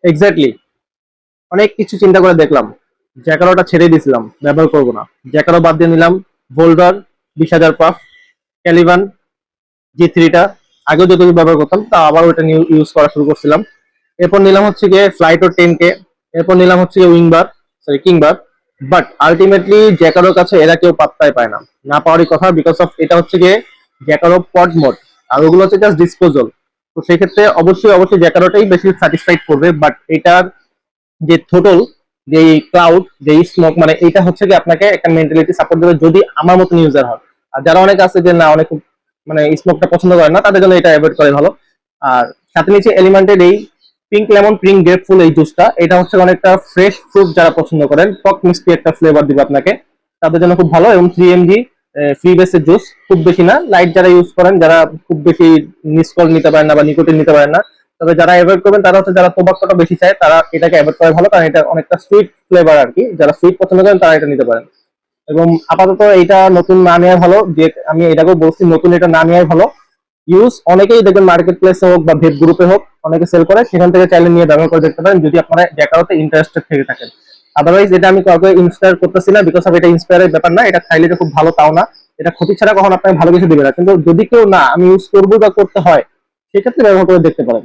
Exactly. অনেক কিছু চিন্তা করে দেখলাম, জ্যাকারোটা ছেড়ে দিয়েছিলাম, ব্যবহার করবো না। জ্যাকারো বাদ দিয়ে নিলাম ভোল্ডার 20,000 পাফ, ক্যালিবান G3টা আগেও যতটুকু ব্যবহার করতাম তা আবার ওটা নিউ ইউজ করা শুরু করছিলাম। এরপর নিলাম হচ্ছে গিয়ে ফ্লাইটো 10K, এরপর নিলাম হচ্ছে গিয়ে উইংবার, সরি কিংবার। বাট আলটিমেটলি জ্যাকারোর কাছে এরা কেউ পাত্তাই পায় না, না পাওয়ারই কথা, বিকজ অফ এটা হচ্ছে গিয়ে জ্যাকারো পড মোড, আর ওগুলো হচ্ছে জাস্ট ডিসপোজাল। তো সেই ক্ষেত্রে অবশ্যই অবশ্যই জ্যাকারোটাই বেশি স্যাটিসফাইড করবে। বাট এটার যে থোটল, যে ক্লাউড, যে স্মোক, মানে এটা হচ্ছে কি আপনাকে একটা মেন্টালিটি সাপোর্ট দেবে যদি আমার মতন ইউজার হয়। আর যারা অনেক আছে যে না অনেক মানে স্মোকটা পছন্দ করে না, তাদের জন্য এটা অ্যাভয়েড করে ভালো। আর সাথে নিচে এলিমেন্টের এই পিঙ্ক লেমন পিঙ্ক গ্রেপ ফুল এই জুসটা, এটা হচ্ছে অনেকটা ফ্রেশ ফ্রুট যারা পছন্দ করেন, টক মিষ্টি একটা ফ্লেভার দিবে আপনাকে, তাদের জন্য খুব ভালো। এবং 3 mg ফ্রি বেসের জুস, খুব বেশি না, লাইট যারা ইউজ করেন, যারা খুব বেশি নিস্কল নিতে পারেন না বা নিকোটিন নিতে পারেন না, তবে যারা অ্যাভয়েড করবেন তারা হচ্ছে যারা টোবাক্কোটা বেশি চায় তারা এটাকে অ্যাভয়েড করা ভালো, কারণ এটা অনেকটা সুইট ফ্লেভার আর কি। যারা সুইট পছন্দ করেন তারা এটা নিতে পারেন। এবং আপাতত এটা নতুন না নেওয়া ভালো, যে আমি এটাকেও বলছি নতুন এটা না নেওয়াই ভালো। ইউজ অনেকেই দেখবেন মার্কেট প্লেসে হোক বা ভেব গ্রুপে হোক অনেকে সেল করে, সেখান থেকে চাইলে নিয়ে ব্যবহার করে দেখতে পারেন যদি আপনারা জ্যাকারোতে ইন্টারেস্টেড থেকে থাকেন। আদারওয়াইজ এটা আমি কাউকে ইন্সপায়ার করতেছি না, বিকজ অফ এটা ইন্সপায়ারের ব্যাপার না, এটা খাইলে যে খুব ভালো তাও না, এটা ক্ষতি ছাড়া কখনো আপনাকে ভালো কিছু দিবে না। কিন্তু যদি কেউ না আমি ইউজ করবো বা করতে হয়, সেক্ষেত্রে ব্যবহার করে দেখতে পারেন।